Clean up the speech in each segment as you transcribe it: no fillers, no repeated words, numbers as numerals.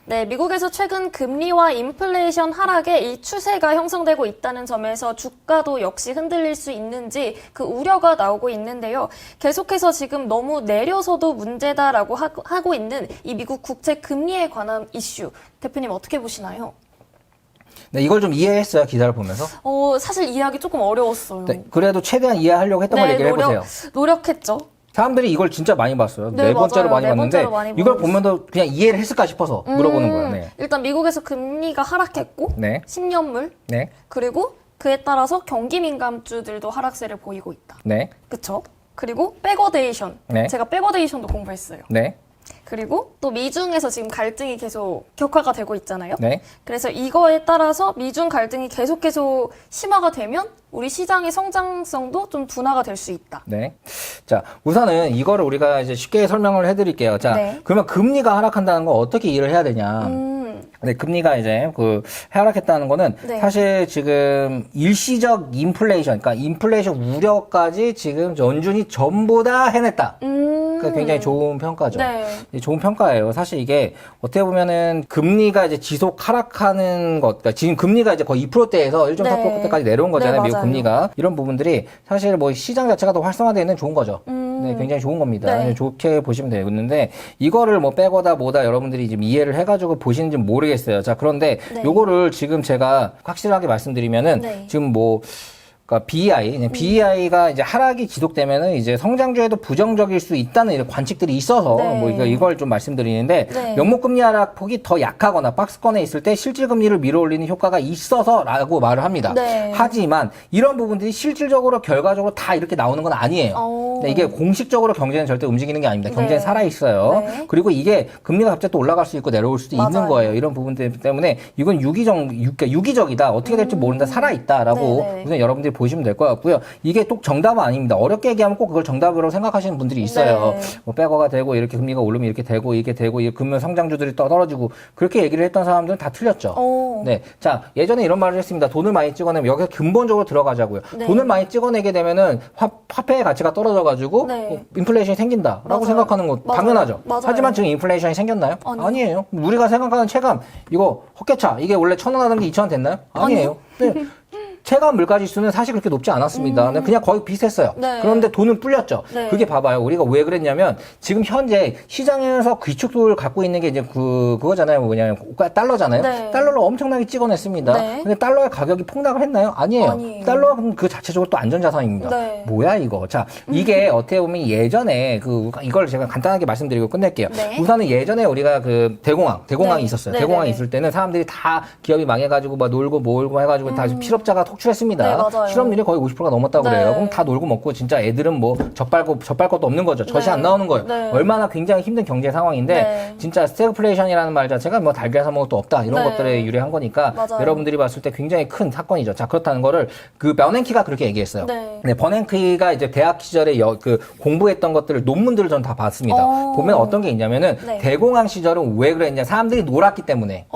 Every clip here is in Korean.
네, 미국에서 최근 금리와 인플레이션 하락에 이 추세가 형성되고 있다는 점에서 주가도 역시 흔들릴 수 있는지 그 우려가 나오고 있는데요. 계속해서 지금 너무 내려서도 문제다라고 하고 있는 이 미국 국채 금리에 관한 이슈. 대표님 어떻게 보시나요? 네, 이걸 좀 이해했어요, 기사를 보면서? 사실 이해하기 조금 어려웠어요. 네, 그래도 최대한 이해하려고 했던 걸 얘기를 해보세요. 노력했죠. 사람들이 이걸 진짜 많이 봤어요. 네, 네 번째로 맞아요. 많이 네 봤는데 번째로 많이 이걸 봤어요. 보면서 그냥 이해를 했을까 싶어서 물어보는 거예요. 네. 일단 미국에서 금리가 하락했고 네. 10년물 네. 그리고 그에 따라서 경기 민감주들도 하락세를 보이고 있다. 네. 그쵸? 그리고 백워데이션. 네. 제가 백워데이션도 공부했어요. 네. 그리고 또 미중에서 지금 갈등이 계속 격화가 되고 있잖아요. 네. 그래서 이거에 따라서 미중 갈등이 계속 심화가 되면 우리 시장의 성장성도 좀 둔화가 될 수 있다. 네. 자, 우선은 이거를 우리가 이제 쉽게 설명을 해드릴게요. 자, 네. 그러면 금리가 하락한다는 거 어떻게 이해를 해야 되냐? 네, 금리가 이제 하락했다는 거는 네. 사실 지금 일시적 인플레이션, 그러니까 인플레이션 우려까지 지금 연준이 전부 다 해냈다. 그러니까 굉장히 좋은 평가죠. 네. 좋은 평가예요. 사실 이게 어떻게 보면은 금리가 이제 지속 하락하는 것, 그러니까 지금 금리가 이제 거의 2%대에서 1.4%대까지 내려온 거잖아요. 네, 미국 맞아요. 금리가. 이런 부분들이 사실 뭐 시장 자체가 더 활성화되어 있는 좋은 거죠. 네, 굉장히 좋은 겁니다. 네. 좋게 보시면 되겠는데 이거를 뭐 빼거다 뭐다 여러분들이 지금 이해를 해가지고 보시는지 모르겠어요. 자, 그런데 네. 요거를 지금 제가 확실하게 말씀드리면은 네. 지금 그러니까 BEI가 이제 하락이 지속되면은 이제 성장주에도 부정적일 수 있다는 이런 관측들이 있어서 네. 뭐 이걸 좀 말씀드리는데 네. 명목금리 하락폭이 더 약하거나 박스권에 있을 때 실질금리를 밀어올리는 효과가 있어서라고 말을 합니다. 네. 하지만 이런 부분들이 실질적으로 결과적으로 다 이렇게 나오는 건 아니에요. 네, 이게 공식적으로 경제는 절대 움직이는 게 아닙니다. 경제는 네. 살아 있어요. 네. 그리고 이게 금리가 갑자기 또 올라갈 수 있고 내려올 수도 있는 맞아요. 거예요. 이런 부분들 때문에 이건 유기적이다. 어떻게 될지 모른다. 살아 있다라고 네, 네. 우선 여러분들이 보시면 될 것 같고요. 이게 또 정답은 아닙니다. 어렵게 얘기하면 꼭 그걸 정답으로 생각하시는 분들이 있어요. 네. 뭐 백어가 되고 이렇게 금리가 오르면 이렇게 되고 이게 되고 이 금융 성장주들이 떨어지고 그렇게 얘기를 했던 사람들은 다 틀렸죠. 네, 자 예전에 이런 말을 했습니다. 돈을 많이 찍어내면 여기서 근본적으로 들어가자고요. 네. 돈을 많이 찍어내게 되면은 화폐의 가치가 떨어져가지고 네. 인플레이션이 생긴다라고 맞아요. 생각하는 거 맞아요. 당연하죠. 맞아요. 하지만 지금 인플레이션이 생겼나요? 아니에요. 우리가 생각하는 체감 이거 헛개차 이게 원래 1,000원 하던 게 2,000원 됐나요? 아니에요. 네. 체감 물가지수는 사실 그렇게 높지 않았습니다. 그냥 거의 비슷했어요. 네. 그런데 돈은 불렸죠. 네. 그게 봐봐요. 우리가 왜 그랬냐면 지금 현재 시장에서 귀축도를 갖고 있는 게 이제 그거잖아요. 뭐냐면 달러잖아요. 네. 달러를 엄청나게 찍어냈습니다. 네. 근데 달러의 가격이 폭락을 했나요? 아니에요. 아니에요. 달러는 그 자체적으로 또 안전자산입니다. 네. 뭐야 이거. 자, 이게 어떻게 보면 예전에 이걸 제가 간단하게 말씀드리고 끝낼게요. 네. 우선은 예전에 우리가 대공황이 네. 있었어요. 네, 대공황이 네, 있을 때는 사람들이 다 기업이 망해가지고 막 놀고 몰고 해가지고 다 실업자가 속출했습니다. 네, 맞아요. 실업률이 거의 50%가 넘었다고 네. 그래요. 그럼 다 놀고 먹고 진짜 애들은 뭐 젖발 것도 없는 거죠. 젖이 네. 안 나오는 거예요. 네. 얼마나 굉장히 힘든 경제 상황인데 네. 진짜 스태그플레이션이라는 말 자체가 뭐 달걀 사 먹을 도 없다 이런 네. 것들에 유리한 거니까 맞아요. 여러분들이 봤을 때 굉장히 큰 사건이죠. 자, 그렇다는 거를 버냉키가 그렇게 얘기했어요. 네. 버냉키가 이제 대학 시절에 공부했던 것들을 논문들을 전 다 봤습니다. 보면 어떤 게 있냐면은 네. 대공황 시절은 왜 그랬냐? 사람들이 놀았기 때문에.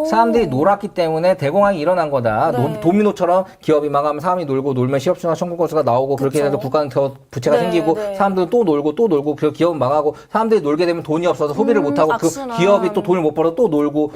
사람들이 놀았기 때문에 대공황이 일어난 거다. 네. 도미노처럼 기업이 망하면 사람이 놀면 실업수나 청구건수가 나오고 그렇게 그쵸. 해서 국가는 더 부채가 네, 생기고 네. 사람들은 또 놀고 그래서 기업은 망하고 사람들이 놀게 되면 돈이 없어서 소비를 못하고 그 악순환. 기업이 또 돈을 못 벌어 또 놀고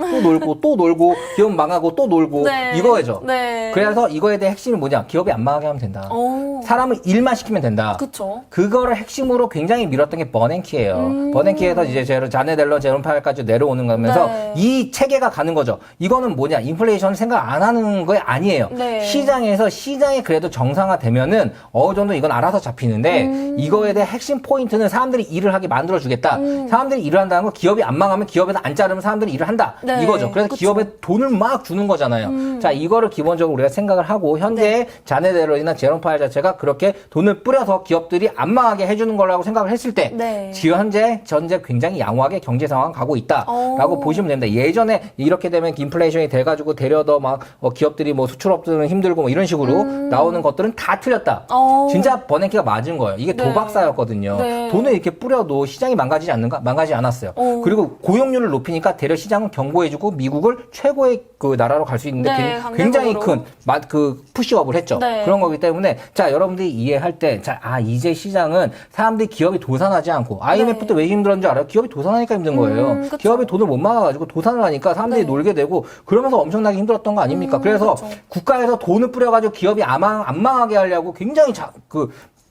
기업은 망하고 또 놀고 네. 이거죠. 네. 그래서 이거에 대해 핵심이 뭐냐? 기업이 안 망하게 하면 된다. 오. 사람을 일만 시키면 된다. 그쵸. 그거를 핵심으로 굉장히 밀었던 게 버냉키예요. 버냉키에서 이제 자네 델런, 제롬 파웰까지 내려오는 거면서 네. 이 체계가 가는 거죠. 이거는 뭐냐? 인플레이션을 생각 안 하는 거 아니에요. 네. 시장이 그래도 정상화되면은 어느 정도 이건 알아서 잡히는데 이거에 대해 핵심 포인트는 사람들이 일을 하게 만들어 주겠다. 사람들이 일을 한다는 거 기업이 안 망하면 기업에서 안 자르면 사람들이 일을 한다. 네. 이거죠. 그래서 그쵸. 기업에 돈을 막 주는 거잖아요. 자, 이거를 기본적으로 우리가 생각을 하고 현재 네. 자네 델런이나 제롬 파웰 자체가 그렇게 돈을 뿌려서 기업들이 안 망하게 해주는 거라고 생각을 했을 때 네. 지금 현재 굉장히 양호하게 경제 상황 가고 있다라고 오. 보시면 됩니다. 예전에 이렇게 되면 인플레이션이 돼가지고 데려다 막 기업들이 뭐 수출업들은 들고 뭐 이런 식으로 나오는 것들은 다 틀렸다. 진짜 버냉키가 맞은 거예요. 이게 도박사였거든요. 네. 돈을 이렇게 뿌려도 시장이 망가지지 않는가? 망가지지 않았어요. 그리고 고용률을 높이니까 대려 시장은 경고해주고 미국을 최고의 그 나라로 갈 수 있는데 네, 굉장히 강대국으로. 큰 푸시업을 했죠. 네. 그런 거기 때문에 자 여러분들이 이해할 때 이제 시장은 사람들이 기업이 도산하지 않고 IMF 때 왜 힘들었는 줄 알아요? 기업이 도산하니까 힘든 거예요. 그쵸. 기업이 돈을 못 막아가지고 도산을 하니까 사람들이 네. 놀게 되고 그러면서 엄청나게 힘들었던 거 아닙니까? 그래서 그쵸. 국가에서 돈을 뿌려가지고 기업이 안 망하게 하려고 굉장히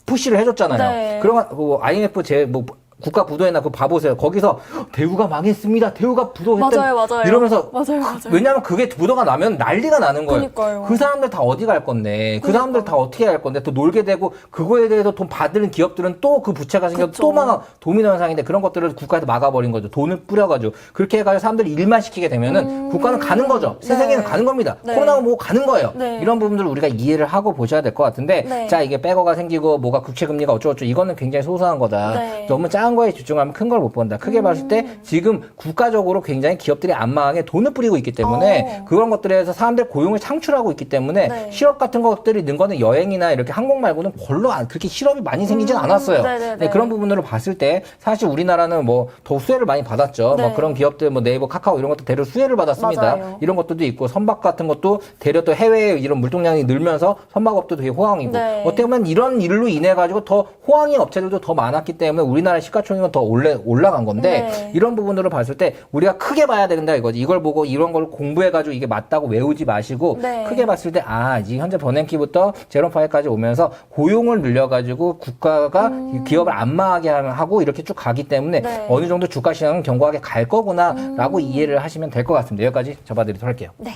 푸시를 해줬잖아요. 네. 그런 IMF 국가 부도에나 그거 봐보세요. 거기서 대우가 망했습니다. 대우가 부도했다. 맞아요. 이러면서 맞아요. 왜냐하면 그게 부도가 나면 난리가 나는 거예요. 그러니까요. 그 사람들 다 어디 갈 건데, 그 사람들 다 어떻게 할 건데, 또 놀게 되고 그거에 대해서 돈 받는 기업들은 또 그 부채가 생겨 그쵸. 또 도미노 현상인데 그런 것들을 국가에서 막아버린 거죠. 돈을 뿌려가지고 그렇게 해가지고 사람들이 일만 시키게 되면은 국가는 가는 거죠. 새 네. 세계는 가는 겁니다. 네. 코로나가 뭐 가는 거예요. 네. 이런 부분들을 우리가 이해를 하고 보셔야 될 것 같은데, 네. 자 이게 백어가 생기고 뭐가 국채 금리가 어쩌고저쩌고 이거는 굉장히 소소한 거다. 네. 너무 작은 거에 집중하면 큰 걸 못 본다. 크게 봤을 때 지금 국가적으로 굉장히 기업들이 안 망하게 돈을 뿌리고 있기 때문에 그런 것들에 대해서 사람들 고용을 창출하고 있기 때문에 네. 실업 같은 것들이 는 거는 여행이나 이렇게 항공 말고는 별로 그렇게 실업이 많이 생기진 않았어요. 네네네. 네, 그런 부분으로 봤을 때 사실 우리나라는 뭐 더 수혜를 많이 받았죠. 네. 뭐 그런 기업들 뭐 네이버, 카카오 이런 것도 대려 수혜를 받았습니다. 맞아요. 이런 것들도 있고 선박 같은 것도 대려 또 해외에 이런 물동량이 늘면서 선박업도 되게 호황이고 네. 어떻게 보면 이런 일로 인해 가지고 더 호황인 업체들도 더 많았기 때문에 우리나라 시가총액은 더 올라간 건데 네. 이런 부분으로 봤을 때 우리가 크게 봐야 된다 이거지. 이걸 보고 이런 걸 공부해가지고 이게 맞다고 외우지 마시고 네. 크게 봤을 때 이 현재 버냉키부터 제롬 파웰까지 오면서 고용을 늘려가지고 국가가 기업을 안 망하게 하고 이렇게 쭉 가기 때문에 네. 어느 정도 주가 시장은 견고하게 갈 거구나라고 이해를 하시면 될 것 같습니다. 여기까지 접어드리도록 할게요. 네.